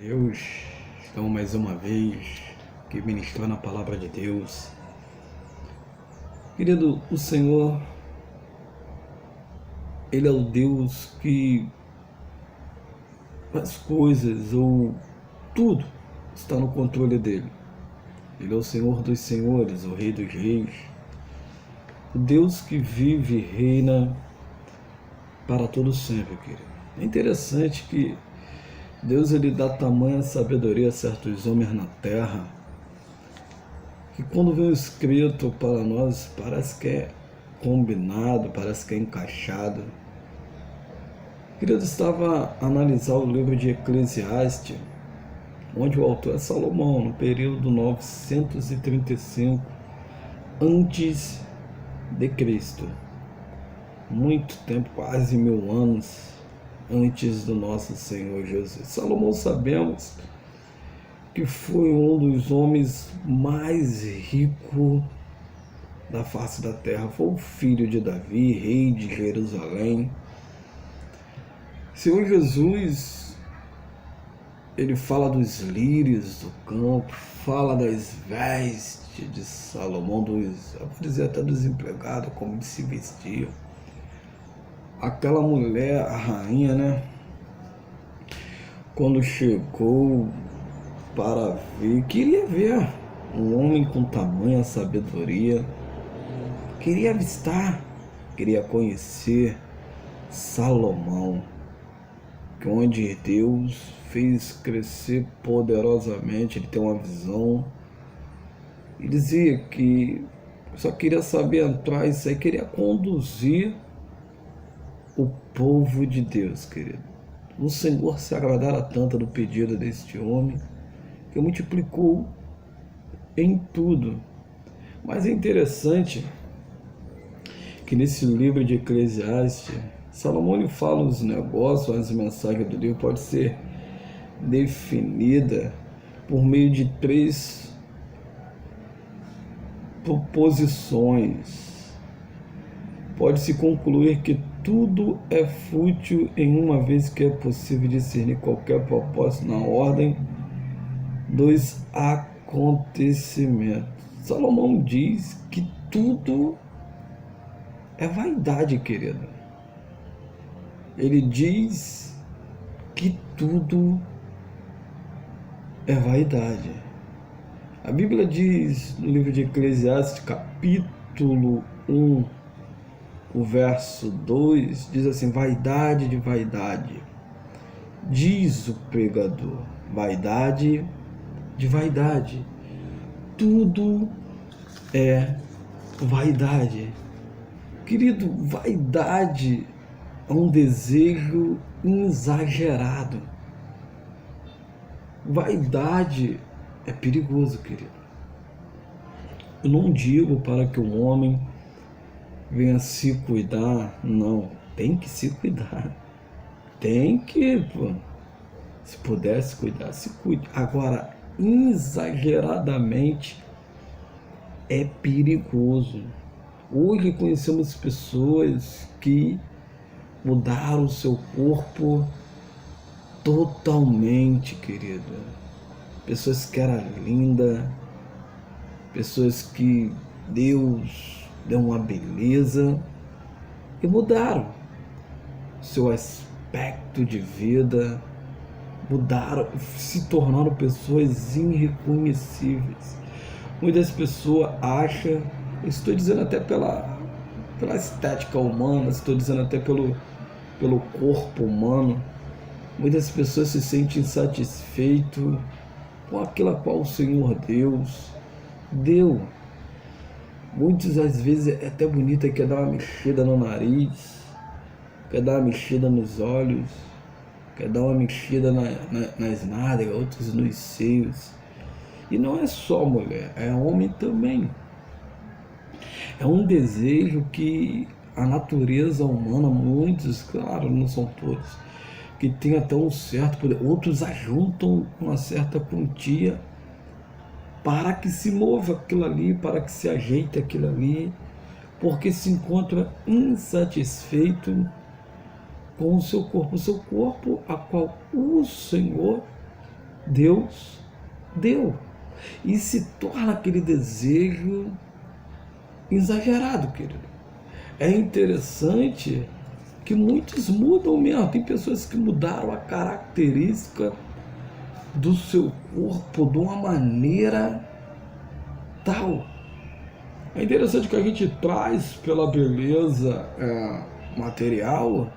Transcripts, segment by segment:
Deus, estamos mais uma vez aqui ministrando a palavra de Deus. Querido, o Senhor, Ele é o Deus que as coisas ou tudo está no controle dele. Ele é o Senhor dos senhores, o Rei dos reis, o Deus que vive e reina para todo sempre, querido. É interessante que Deus ele dá tamanha sabedoria a certos homens na terra, que quando vem escrito para nós, parece que é combinado, parece que é encaixado. Querido, estava a analisar o livro de Eclesiastes, onde o autor é Salomão, no período 935 antes de Cristo. Muito tempo, quase 1000 anos antes do nosso Senhor Jesus. Salomão, sabemos que foi um dos homens mais ricos da face da terra. Foi o filho de Davi, rei de Jerusalém. Senhor Jesus, ele fala dos lírios do campo, fala das vestes de Salomão, eu vou dizer até dos empregados, como eles se vestiam. Aquela mulher, a rainha, né? Quando chegou para ver, queria ver um homem com tamanha sabedoria, queria avistar, queria conhecer Salomão, que onde Deus fez crescer poderosamente, ele tem uma visão, e dizia que só queria saber entrar isso aí, queria conduzir o povo de Deus, querido. O Senhor se agradara tanto do pedido deste homem, que multiplicou em tudo. Mas é interessante que nesse livro de Eclesiastes, Salomão ele fala os negócios, as mensagens do livro pode ser definida por meio de 3 proposições. Pode-se concluir que tudo é fútil em uma vez que é possível discernir qualquer propósito na ordem dos acontecimentos. Salomão diz que tudo é vaidade, querido. Ele diz que tudo é vaidade. A Bíblia diz no livro de Eclesiastes, capítulo 1, o verso 2, diz assim: vaidade de vaidade, diz o pregador, vaidade de vaidade, tudo é vaidade. Querido, vaidade é um desejo exagerado. Vaidade é perigoso, querido. Eu não digo para que o homem venha se cuidar, não. Tem que se cuidar. Tem que, se puder se cuidar, se cuide. Agora, exageradamente é perigoso. Hoje conhecemos pessoas que mudaram o seu corpo totalmente, querido. Pessoas que eram lindas, pessoas que Deus deu uma beleza e mudaram seu aspecto de vida, mudaram, se tornaram pessoas irreconhecíveis. Muitas pessoas acham, estou dizendo até pela estética humana, estou dizendo até pelo corpo humano, muitas pessoas se sentem insatisfeitas com aquilo a qual o Senhor Deus deu. Muitas às vezes é até bonita, quer dar uma mexida no nariz, quer dar uma mexida nos olhos, quer dar uma mexida nas nádegas, outros nos seios. E não é só mulher, é homem também. É um desejo que a natureza humana, muitos, claro, não são todos, que tem até um certo poder, outros ajuntam uma certa quantia para que se mova aquilo ali, para que se ajeite aquilo ali, porque se encontra insatisfeito com o seu corpo a qual o Senhor Deus deu. E se torna aquele desejo exagerado, querido. É interessante que muitos mudam mesmo. Tem pessoas que mudaram a característica do seu corpo de uma maneira tal. É interessante que a gente traz pela beleza material,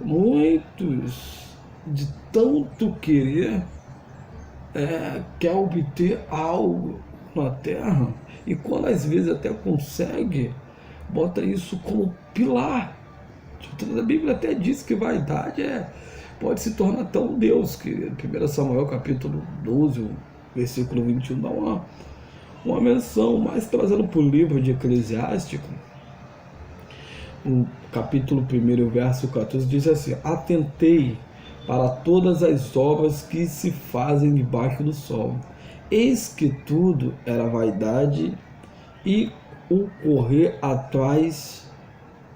muitos de tanto querer quer obter algo na terra, e quando às vezes até consegue, bota isso como pilar. A Bíblia até diz que vaidade pode se tornar tão Deus, que 1 Samuel capítulo 12, versículo 21 dá uma menção, mas trazendo para o livro de Eclesiástico, o capítulo 1, verso 14, diz assim: atentei para todas as obras que se fazem debaixo do sol, eis que tudo era vaidade e o correr atrás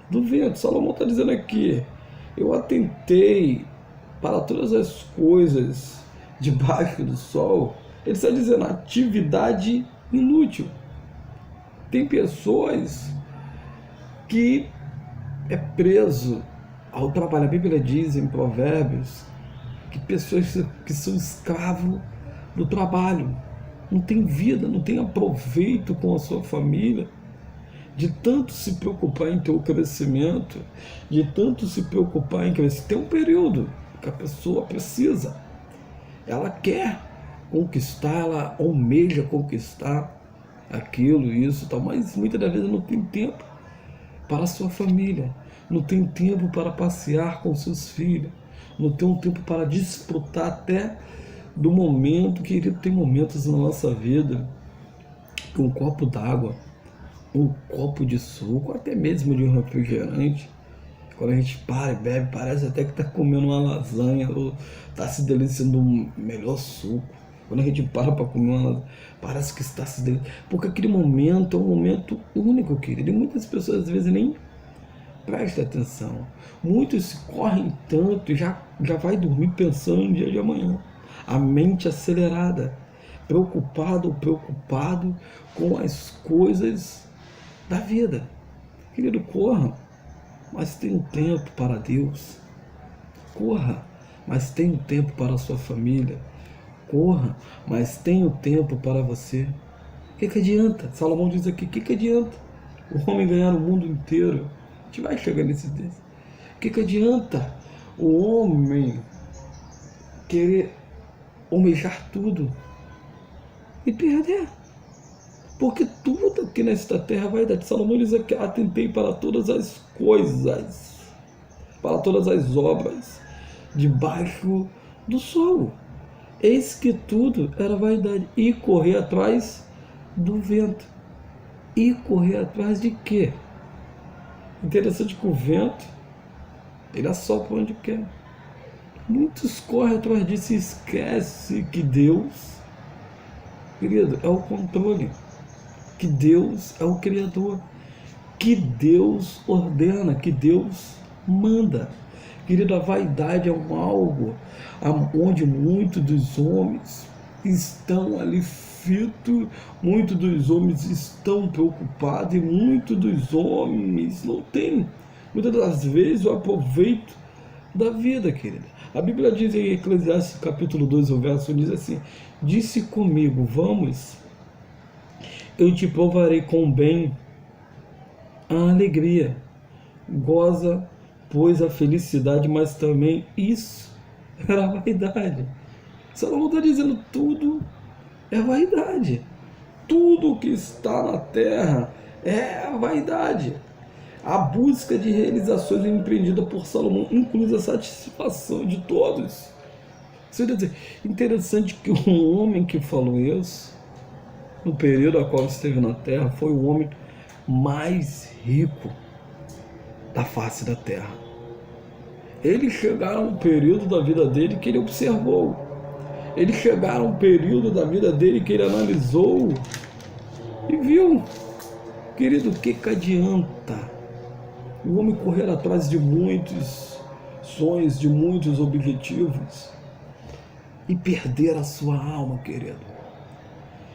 do vento. Salomão está dizendo aqui: eu atentei para todas as coisas debaixo do sol. Ele está dizendo atividade inútil. Tem pessoas que preso ao trabalho. A Bíblia diz em Provérbios que pessoas que são escravos do trabalho, não tem vida, não tem aproveito com a sua família, de tanto se preocupar em ter o crescimento, de tanto se preocupar em crescer. Tem um período que a pessoa precisa, ela quer conquistar, ela almeja conquistar aquilo, isso, tal, mas muitas das vezes não tem tempo para a sua família, não tem tempo para passear com seus filhos, não tem um tempo para desfrutar até do momento. Querido, tem momentos na nossa vida que um copo d'água, um copo de suco, até mesmo de um refrigerante, quando a gente para e bebe, parece até que está comendo uma lasanha ou está se deliciando de um melhor suco. Quando a gente para comer uma lasanha, parece que está se deliciando, porque aquele momento é um momento único, querido, e muitas pessoas às vezes nem prestam atenção. Muitos se correm tanto e já vai dormir pensando no dia de amanhã. A mente acelerada, preocupado com as coisas da vida. Querido, corra, mas tem um tempo para Deus. Corra, mas tem um tempo para a sua família. Corra, mas tem um tempo para você. O que adianta? Salomão diz aqui: o que adianta o homem ganhar o mundo inteiro? A gente vai chegar nesse desse. O que adianta o homem querer almejar tudo e perder? Porque tudo aqui nesta terra vai dar. Salomão diz aqui: atentei para todas as coisas, para todas as obras debaixo do sol, eis que tudo era vaidade, e correr atrás do vento. E correr atrás de quê? Interessante que o vento, ele assopra onde quer. Muitos correm atrás disso e esquece que Deus, querido, é o controle, que Deus é o Criador, que Deus ordena, que Deus manda. Querido, a vaidade é algo onde muitos dos homens estão ali fitos, muitos dos homens estão preocupados e muitos dos homens não têm, muitas das vezes, o aproveito da vida, querido. A Bíblia diz em Eclesiastes capítulo 2, o verso diz assim: disse comigo, vamos, eu te provarei com bem a alegria, goza, pois a felicidade, mas também isso era a vaidade. Salomão está dizendo: tudo é vaidade, tudo que está na terra é a vaidade. A busca de realizações empreendida por Salomão inclui a satisfação de todos. Isso quer dizer, interessante que um homem que falou isso, no período a qual esteve na terra, foi o homem mais rico da face da terra. Eles chegaram a um período da vida dele que ele observou. Eles chegaram a um período da vida dele que ele analisou e viu. Querido, o que adianta o homem correr atrás de muitos sonhos, de muitos objetivos, e perder a sua alma, querido.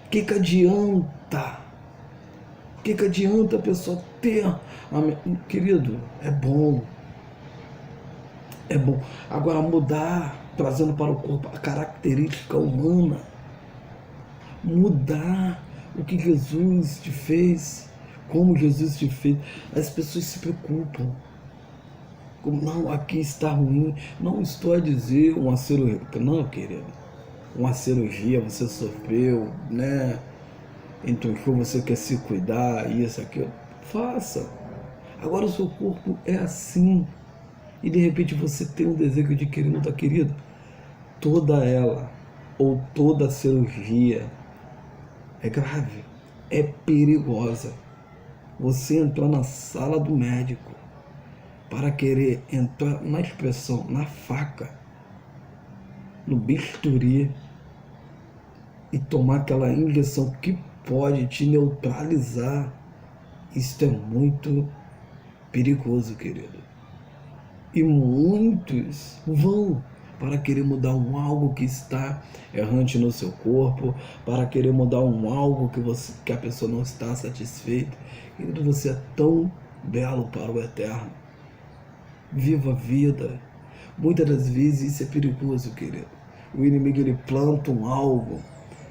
O que adianta? O que adianta a pessoa ter? Querido, é bom. É bom. Agora mudar, trazendo para o corpo a característica humana. Mudar o que Jesus te fez, como Jesus te fez. As pessoas se preocupam. Não, aqui está ruim. Não estou a dizer uma cirurgia. Não, querido. Uma cirurgia você sofreu, né? Então você quer se cuidar, isso, aquilo. Faça. Agora o seu corpo é assim. E de repente você tem um desejo de querer mudar, querido. Toda ela, ou toda cirurgia, é grave, é perigosa. Você entrar na sala do médico para querer entrar na expressão, na faca, no bisturi e tomar aquela injeção que pode te neutralizar, isso é muito perigoso, querido. E muitos vão para querer mudar algo que está errante no seu corpo, para querer mudar algo que a pessoa não está satisfeita. Querido, você é tão belo para o eterno. Viva a vida. Muitas das vezes isso é perigoso, querido. O inimigo ele planta algo,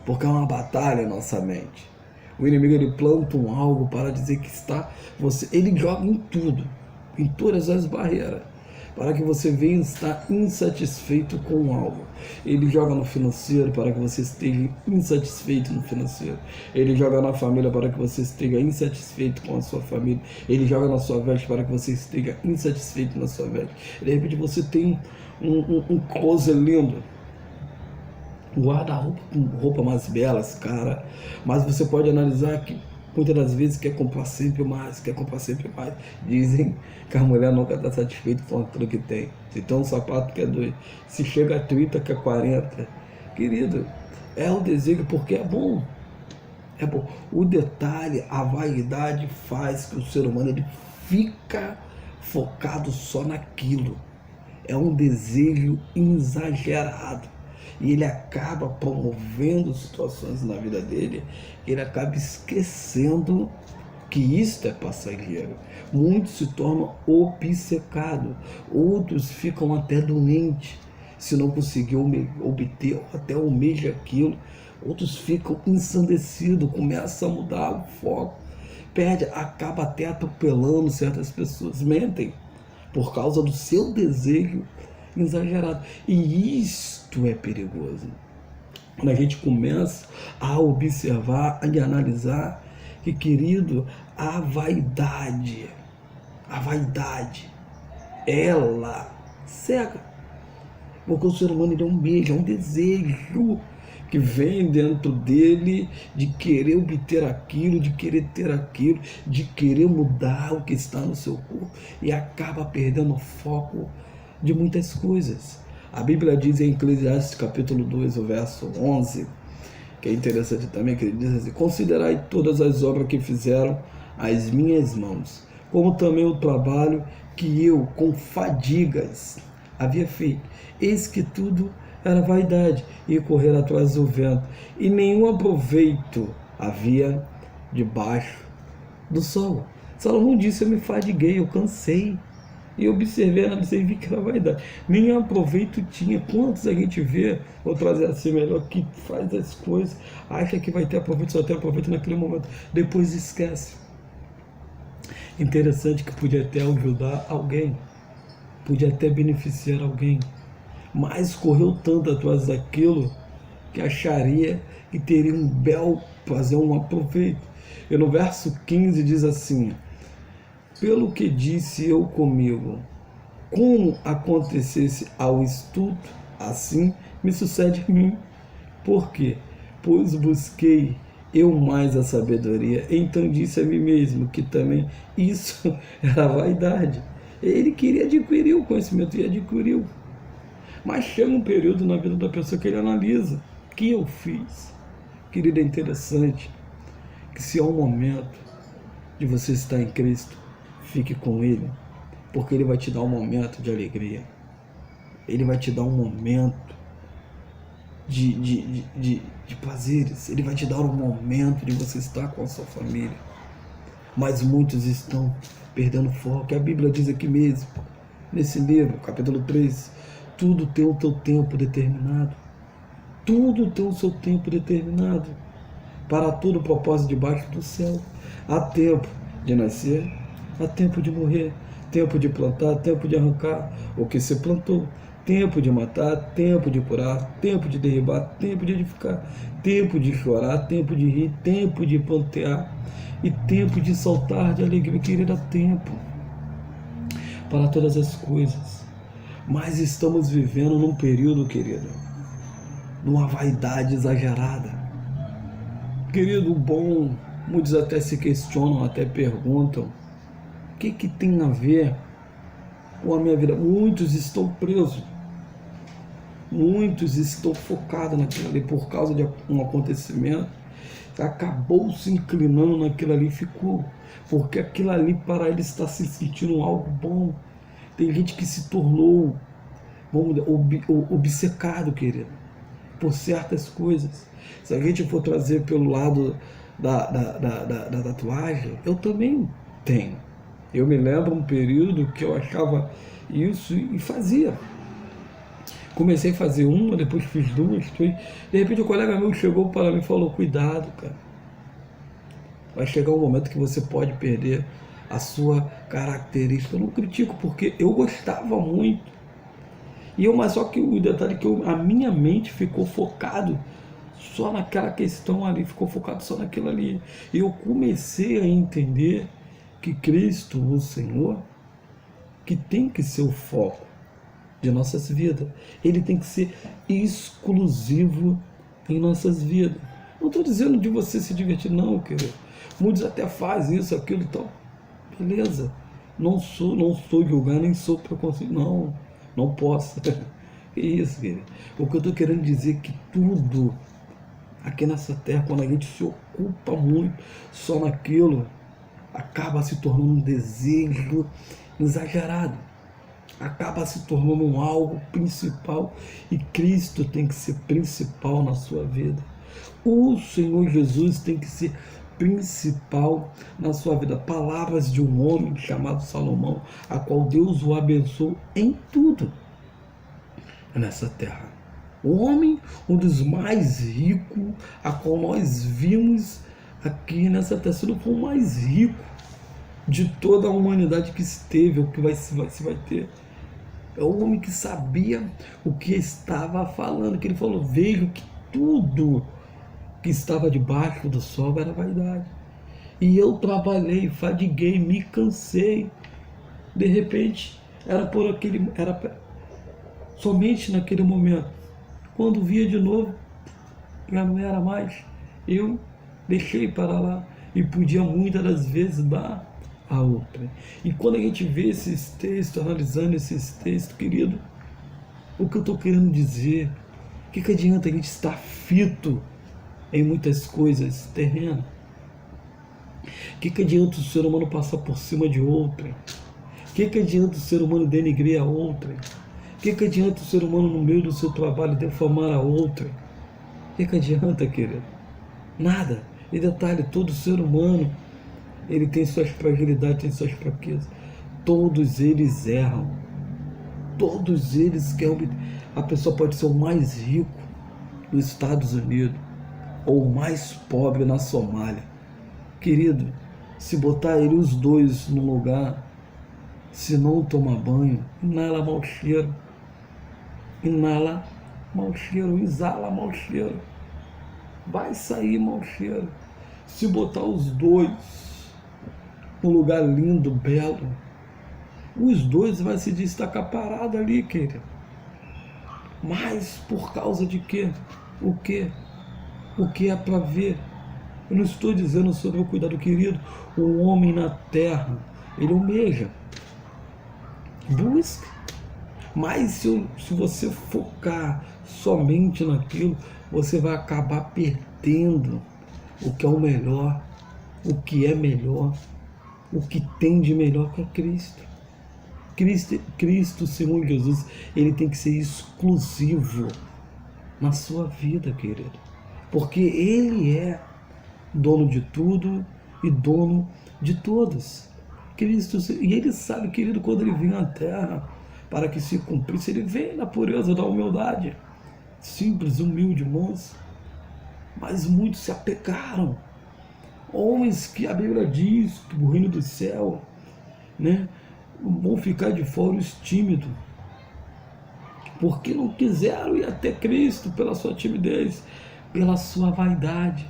porque é uma batalha na nossa mente. O inimigo ele planta algo para dizer que está você. Ele joga em tudo, em todas as barreiras, para que você venha estar insatisfeito com algo. Ele joga no financeiro para que você esteja insatisfeito no financeiro. Ele joga na família para que você esteja insatisfeito com a sua família. Ele joga na sua veste para que você esteja insatisfeito na sua veste. De repente você tem um closet lindo, guarda-roupa com roupa mais belas, cara, mas você pode analisar que muitas das vezes quer comprar sempre mais, quer comprar sempre mais. Dizem que a mulher nunca está satisfeita com aquilo que tem. Se tem um sapato que é 2, se chega a 30 que é 40. Querido, é o desejo porque é bom. É bom. O detalhe, a vaidade faz que o ser humano ele fica focado só naquilo. É um desejo exagerado. E ele acaba promovendo situações na vida dele, ele acaba esquecendo que isto é passageiro. Muitos se tornam obcecados, outros ficam até doentes, se não conseguir obter, até almeja aquilo. Outros ficam ensandecidos, começam a mudar o foco, perde, acaba até atropelando certas pessoas, mentem por causa do seu desejo exagerado. E isto é perigoso. Quando a gente começa a observar e analisar que, querido, a vaidade, ela cega. Porque o ser humano ele é um beijo, é um desejo que vem dentro dele de querer obter aquilo, de querer ter aquilo, de querer mudar o que está no seu corpo e acaba perdendo o foco de muitas coisas. A Bíblia diz em Eclesiastes capítulo 2, o verso 11, que é interessante também, que ele diz assim: considerai todas as obras que fizeram as minhas mãos, como também o trabalho que eu com fadigas havia feito. Eis que tudo era vaidade e correr atrás do vento, e nenhum aproveito havia debaixo do sol. Salomão disse: eu me fadiguei, eu cansei. E observei e vi que era vaidade. Nenhum aproveito tinha. Quantos a gente vê, vou trazer assim melhor, que faz as coisas, acha que vai ter aproveito, só tem aproveito naquele momento, depois esquece. Interessante que podia até ajudar alguém, podia até beneficiar alguém, mas correu tanto atrás daquilo que acharia que teria um belo fazer um aproveito. E no verso 15 diz assim: pelo que disse eu comigo, como acontecesse ao estudo, assim me sucede a mim. Por quê? Pois busquei eu mais a sabedoria, então disse a mim mesmo que também isso era vaidade. Ele queria adquirir o conhecimento e adquiriu. Mas chega um período na vida da pessoa que ele analisa: o que eu fiz? Querido, é interessante que se há um momento de você estar em Cristo, fique com Ele, porque Ele vai te dar um momento de alegria. Ele vai te dar um momento de prazeres, Ele vai te dar um momento de você estar com a sua família. Mas muitos estão perdendo foco. A Bíblia diz aqui mesmo, nesse livro, capítulo 3, tudo tem o teu tempo determinado. Tudo tem o seu tempo determinado. Para todo o propósito debaixo do céu. Há tempo de nascer, há tempo de morrer, tempo de plantar, tempo de arrancar o que se plantou, tempo de matar, tempo de curar, tempo de derribar, tempo de edificar, tempo de chorar, tempo de rir, tempo de plantear e tempo de saltar de alegria. Querido, há tempo para todas as coisas. Mas estamos vivendo num período, querido, de uma vaidade exagerada. Querido, bom, muitos até se questionam, até perguntam, o que tem a ver com a minha vida? Muitos estão presos, muitos estão focados naquilo ali por causa de um acontecimento, acabou se inclinando naquilo ali, ficou, porque aquilo ali para ele está se sentindo algo bom. Tem gente que se tornou, vamos dizer, obcecado, querido, por certas coisas. Se a gente for trazer pelo lado da tatuagem, eu também tenho. Eu me lembro um período que eu achava isso e fazia. Comecei a fazer uma, depois fiz duas, três. De repente um colega meu chegou para mim e falou, cuidado, cara. Vai chegar um momento que você pode perder a sua característica. Eu não critico, porque eu gostava muito. Mas só que o detalhe é que a minha mente ficou focado só naquela questão ali, ficou focado só naquilo ali. E eu comecei a entender que Cristo, o Senhor, que tem que ser o foco de nossas vidas. Ele tem que ser exclusivo em nossas vidas. Não estou dizendo de você se divertir, não, querido. Muitos até fazem isso, aquilo e tal. Beleza. Não sou julgando, nem sou preconceito. Não posso. Que isso, querido. O que eu estou querendo dizer é que tudo aqui nessa terra, quando a gente se ocupa muito só naquilo, acaba se tornando um desejo exagerado. Acaba se tornando algo principal. E Cristo tem que ser principal na sua vida. O Senhor Jesus tem que ser principal na sua vida. Palavras de um homem chamado Salomão, a qual Deus o abençoou em tudo nessa terra. O homem, um dos mais ricos, a qual nós vimos aqui nessa terra, se não for o mais rico de toda a humanidade que esteve, ou que se vai ter. É o homem que sabia o que estava falando, que ele falou, vejo que tudo que estava debaixo do sol era vaidade. E eu trabalhei, fadiguei, me cansei. De repente, era somente naquele momento. Quando via de novo, já não era mais. Eu deixei para lá e podia muitas das vezes dar a outra. E quando a gente vê esses textos, analisando esses textos, querido, o que eu estou querendo dizer, o que adianta a gente estar fito em muitas coisas terrenas? O que adianta o ser humano passar por cima de outra? O que adianta o ser humano denegrir a outra? O que adianta o ser humano no meio do seu trabalho defamar a outra? O que adianta, querido? Nada. E detalhe, todo ser humano, ele tem suas fragilidades, tem suas fraquezas. Todos eles erram. Todos eles querem. A pessoa pode ser o mais rico dos Estados Unidos ou o mais pobre na Somália. Querido, se botar ele os dois no lugar, se não tomar banho, inala mau cheiro. Inala mau cheiro, exala mau cheiro. Vai sair mau cheiro. Se botar os dois num lugar lindo, belo, os dois vai se destacar parado ali, querido. Mas por causa de quê? O quê? O que é para ver? Eu não estou dizendo sobre o cuidado, querido. O homem na terra, ele almeja, busca. Mas se você focar somente naquilo, você vai acabar perdendo o que é o melhor, o que é melhor, o que tem de melhor que é Cristo. Cristo, Senhor Jesus, ele tem que ser exclusivo na sua vida, querido. Porque Ele é dono de tudo e dono de todos. Cristo, e Ele sabe, querido, quando Ele vem à Terra para que se cumprisse, Ele vem na pureza da humildade, simples, humilde, manso. Mas muitos se apegaram. Homens que a Bíblia diz que o reino do céu, né, vão ficar de fora os tímidos, porque não quiseram ir até Cristo pela sua timidez, pela sua vaidade.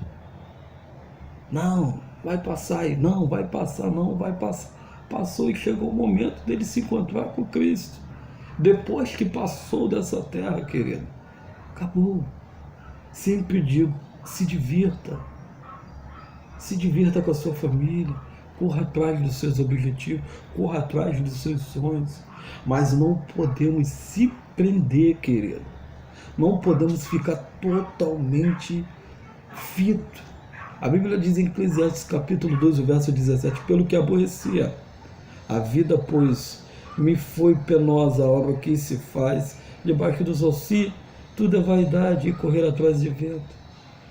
Não, vai passar aí, não, vai passar, não, vai passar. Passou e chegou o momento dele se encontrar com Cristo. Depois que passou dessa terra, querido, acabou. Sempre digo, se divirta. Se divirta com a sua família, corra atrás dos seus objetivos, corra atrás dos seus sonhos, mas não podemos se prender, querido. Não podemos ficar totalmente fito. A Bíblia diz em Eclesiastes capítulo 12, verso 17, pelo que aborrecia a vida, pois me foi penosa a obra que se faz debaixo do sol, se tudo é vaidade e correr atrás de vento.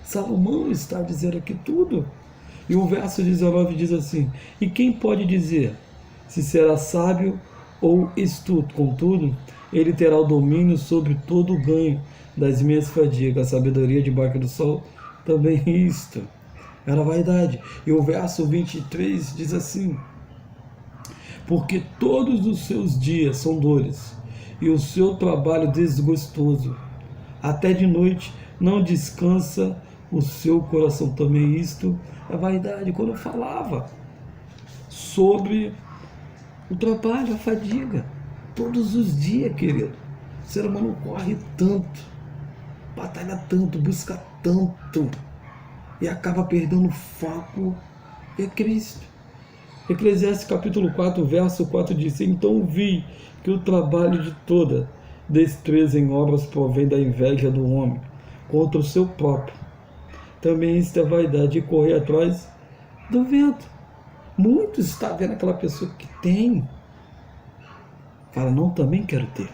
Salomão está dizendo aqui tudo. E o verso 19 diz assim: e quem pode dizer se será sábio ou estúpido? Contudo, ele terá o domínio sobre todo o ganho das minhas fadigas. A sabedoria debaixo do sol também isto era vaidade. E o verso 23 diz assim: porque todos os seus dias são dores, e o seu trabalho desgostoso. Até de noite não descansa o seu coração. Também isto é vaidade. Quando eu falava sobre o trabalho, a fadiga, todos os dias, querido, o ser humano corre tanto, batalha tanto, busca tanto, e acaba perdendo o foco é Cristo. Eclesiastes capítulo 4, verso 4 diz: então vi que o trabalho de toda destreza em obras provém da inveja do homem contra o seu próprio. Também isto é vaidade, e correr atrás do vento. Muitos estão vendo aquela pessoa que tem, fala, não, também quero ter.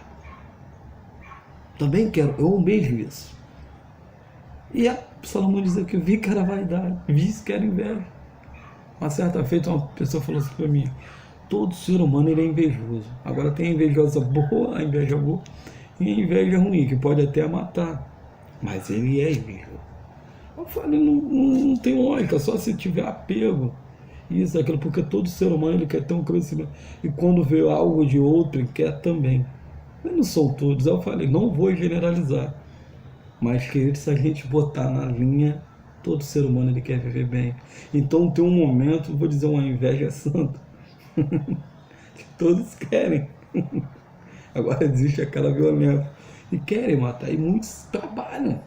Também quero, eu almejo isso. E a Salomão diz aqui, vi que era vaidade, vi que era inveja. Uma certa feita uma pessoa falou assim para mim, todo ser humano ele é invejoso. Agora tem a invejosa boa, a inveja boa, e a inveja ruim, que pode até matar. Mas ele é invejoso. Eu falei, não tem lógica, só se tiver apego. Isso, aquilo, porque todo ser humano ele quer ter um crescimento. E quando vê algo de outro, ele quer também. Mas não são todos. Eu falei, não vou generalizar. Mas, querido, se a gente botar na linha, todo ser humano ele quer viver bem. Então tem um momento, vou dizer uma inveja santa, que todos querem. Agora existe aquela violência. E querem matar. E muitos trabalham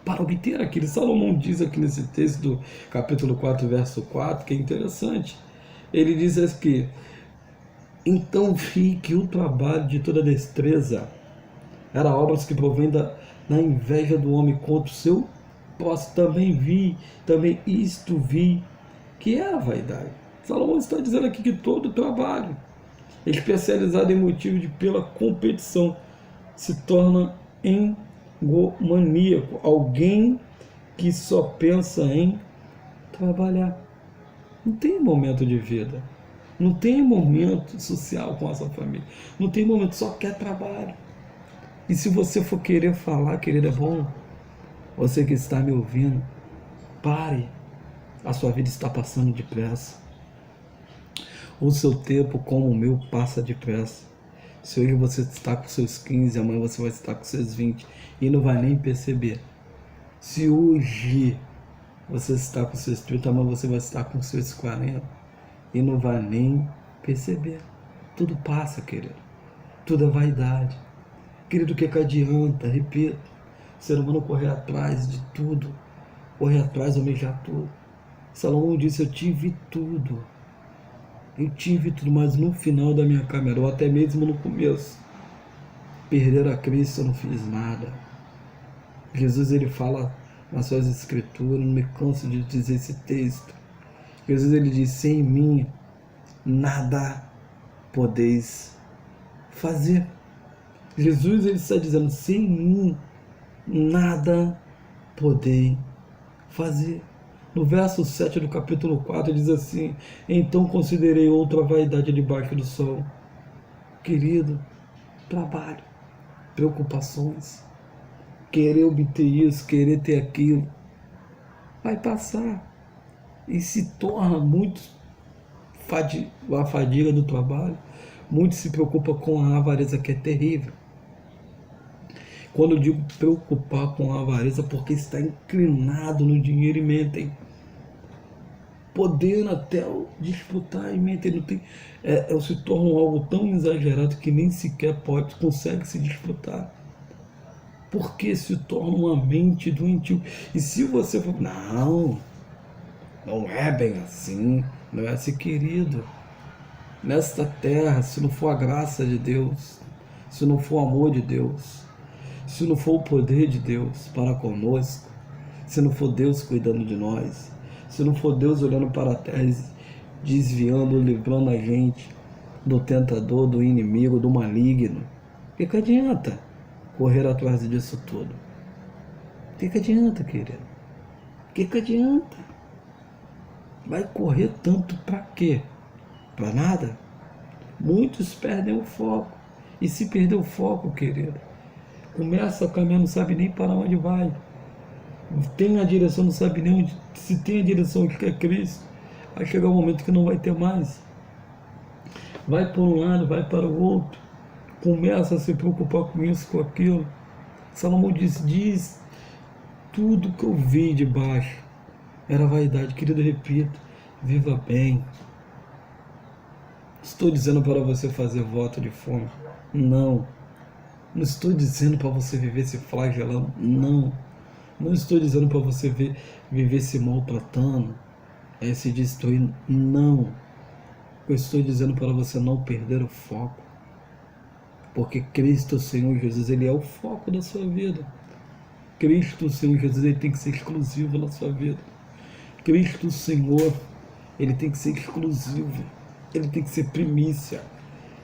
para obter aquilo. Salomão diz aqui nesse texto do capítulo 4, verso 4, que é interessante. Ele diz aqui, então vi que o trabalho de toda destreza era obras que provém da inveja do homem contra o seu próximo. Também isto vi, que era vaidade. Salomão está dizendo aqui que todo trabalho especializado em motivo de pela competição se torna egomaníaco, alguém que só pensa em trabalhar. Não tem momento de vida, não tem momento social com a sua família, não tem momento, só quer trabalho. E se você for querer falar, querido, é bom, você que está me ouvindo, pare, a sua vida está passando depressa. O seu tempo, como o meu, passa depressa. Se hoje você está com seus 15, amanhã você vai estar com seus 20 e não vai nem perceber. Se hoje você está com seus 30, amanhã você vai estar com seus 40 e não vai nem perceber. Tudo passa, querido. Tudo é vaidade. Querido, o que adianta? Repito, o ser humano correr atrás de tudo, correr atrás, almejar tudo. Salomão disse, eu tive tudo, mas no final da minha caminhada, ou até mesmo no começo, perder a Cristo eu não fiz nada. Jesus ele fala nas suas escrituras, não me canso de dizer esse texto. Jesus ele diz, sem mim nada podeis fazer. Jesus ele está dizendo, sem mim nada podem fazer. No verso 7 do capítulo 4 diz assim: então considerei outra vaidade debaixo do sol. Querido, trabalho, preocupações, querer obter isso, querer ter aquilo, vai passar e se torna muito a fadiga do trabalho. Muito se preocupa com a avareza, que é terrível. Quando eu digo preocupar com a avareza, porque está inclinado no dinheiro e mentem, podendo até disputar e mentem, não tem, se torna algo tão exagerado que nem sequer consegue se disputar. Porque se torna uma mente doentio. E se você for, não é bem assim, não é assim, querido. Nesta terra, se não for a graça de Deus, se não for o amor de Deus, se não for o poder de Deus para conosco, se não for Deus cuidando de nós, se não for Deus olhando para a terra, desviando, livrando a gente do tentador, do inimigo, do maligno, o que adianta correr atrás disso tudo? O que adianta, querido? O que adianta? Vai correr tanto para quê? Para nada? Muitos perdem o foco. E se perder o foco, querido, começa a caminhar, não sabe nem para onde vai. Tem a direção, não sabe nem onde. Se tem a direção que é Cristo, vai chegar um momento que não vai ter mais. Vai por um lado, vai para o outro. Começa a se preocupar com isso, com aquilo. Salomão diz tudo que eu vi de baixo era vaidade. Querido, repito, viva bem. Estou dizendo para você fazer voto de fome? Não. Não estou dizendo para você viver se flagelando? Não. Não estou dizendo para você viver se maltratando, se destruindo? Não. Eu estou dizendo para você não perder o foco. Porque Cristo, Senhor Jesus, Ele é o foco da sua vida. Cristo, Senhor Jesus, Ele tem que ser exclusivo na sua vida. Cristo, Senhor, Ele tem que ser exclusivo. Ele tem que ser primícia.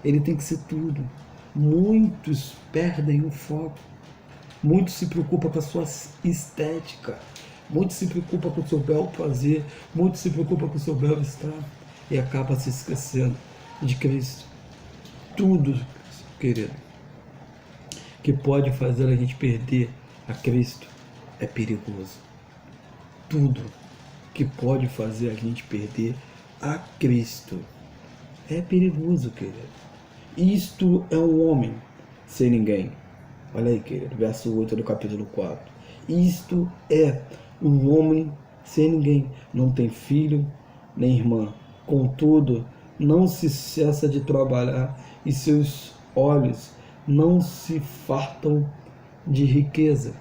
Ele tem que ser tudo. Muitos perdem o foco. Muitos se preocupam com a sua estética. Muitos se preocupam com o seu belo prazer. Muitos se preocupam com o seu belo-estar. E acaba se esquecendo de Cristo. Tudo, querido, que pode fazer a gente perder a Cristo é perigoso. Tudo que pode fazer a gente perder a Cristo é perigoso, querido. Isto é um homem sem ninguém. Olha aí, querido, verso 8 do capítulo 4. Isto é um homem sem ninguém. Não tem filho, nem irmã. Contudo, não se cessa de trabalhar e seus olhos não se fartam de riqueza.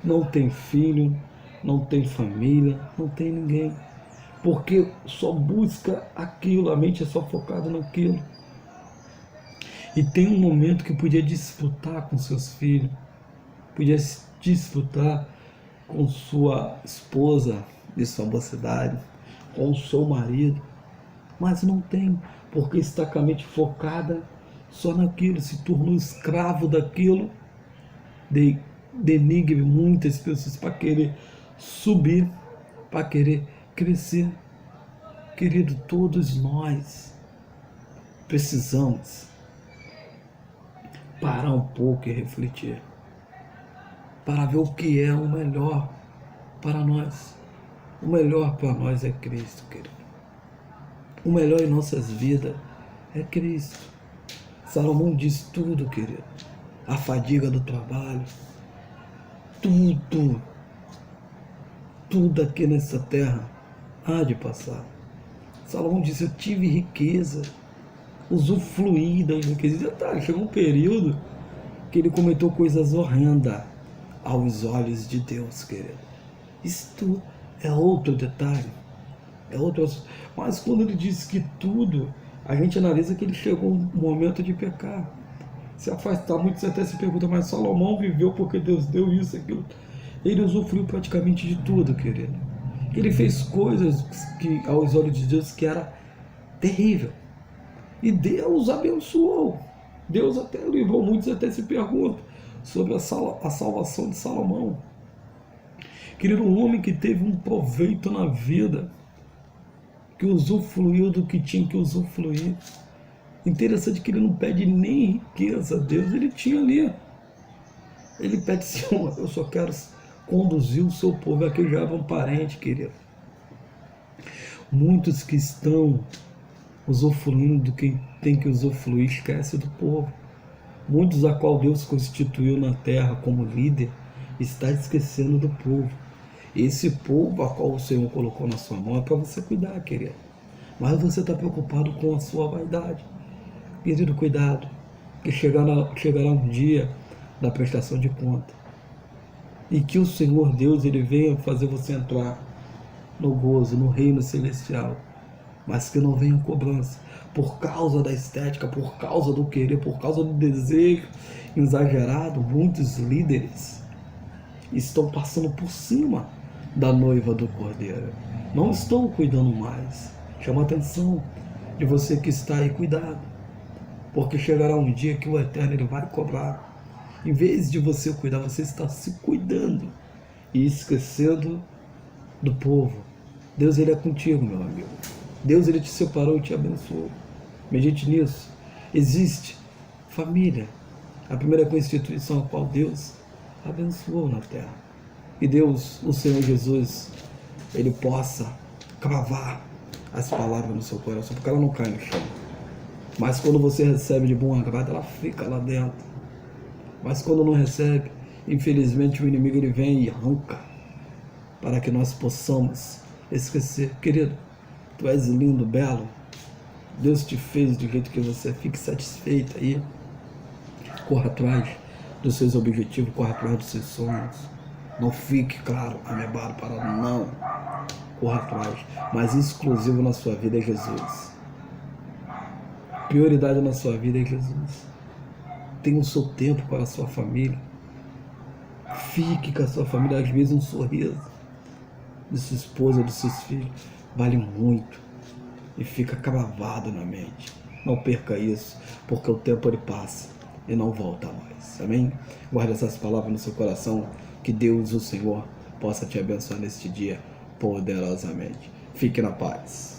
Não tem filho, não tem família, não tem ninguém. Porque só busca aquilo, a mente é só focada naquilo. E tem um momento que podia disputar com seus filhos, podia disputar com sua esposa de sua mocidade, com o seu marido, mas não tem, porque está com a mente focada só naquilo, se tornou escravo daquilo, denigre muitas pessoas para querer subir, para querer crescer. Querido, todos nós precisamos parar um pouco e refletir, para ver o que é o melhor para nós. O melhor para nós é Cristo, querido. O melhor em nossas vidas é Cristo. Salomão diz tudo, querido. A fadiga do trabalho, tudo aqui nessa terra há de passar. Salomão disse: eu tive riqueza, usufruí das riquezas. Chegou um período que ele cometeu coisas horrendas aos olhos de Deus, querido. Isto é outro detalhe. Mas quando ele diz que tudo, a gente analisa que ele chegou um momento de pecar, se afastar. Muitos até se perguntam: mas Salomão viveu porque Deus deu isso, aquilo. Ele usufruiu praticamente de tudo, querido. Ele fez coisas que aos olhos de Deus que era terrível. E Deus abençoou. Deus até livrou. Muitos até se perguntam: sobre a salvação de Salomão. Querido, um homem que teve um proveito na vida, que usufruiu do que tinha que usufruir. Interessante que ele não pede nem riqueza a Deus, ele tinha ali. Ele pede, Senhor, eu só quero conduzir o seu povo. Aqui já é um parente, querido. Muitos que estão usufruindo do que tem que usufruir, esquece do povo. Muitos a qual Deus constituiu na terra como líder, está esquecendo do povo. Esse povo a qual o Senhor colocou na sua mão é para você cuidar, querido. Mas você está preocupado com a sua vaidade. Querido, cuidado, que chegará um dia da prestação de conta. E que o Senhor Deus, Ele venha fazer você entrar no gozo, no reino celestial. Mas que não venha cobrança. Por causa da estética, por causa do querer, por causa do desejo exagerado, muitos líderes estão passando por cima da noiva do Cordeiro. Não estão cuidando mais. Chama a atenção de você que está aí, cuidado. Porque chegará um dia que o Eterno ele vai cobrar. Em vez de você cuidar, você está se cuidando e esquecendo do povo. Deus ele é contigo, meu amigo. Deus ele te separou e te abençoou. Medite nisso. Existe família, a primeira constituição a qual Deus abençoou na terra. E Deus, o Senhor Jesus, Ele possa cravar as palavras no seu coração, porque ela não cai no chão. Mas quando você recebe de bom agrado, ela fica lá dentro. Mas quando não recebe, infelizmente o inimigo ele vem e arranca, para que nós possamos esquecer. Querido, tu és lindo, belo. Deus te fez do jeito que você é. Fique satisfeito aí. Corra atrás dos seus objetivos, corra atrás dos seus sonhos. Não fique, claro, amebado para não. Corra atrás. Mas exclusivo na sua vida é Jesus. Prioridade na sua vida é Jesus. Tenha o seu tempo para a sua família. Fique com a sua família. Às vezes um sorriso de sua esposa, dos seus filhos, vale muito. E fica cravado na mente. Não perca isso, porque o tempo ele passa e não volta mais. Amém? Guarde essas palavras no seu coração. Que Deus, o Senhor, possa te abençoar neste dia poderosamente. Fique na paz.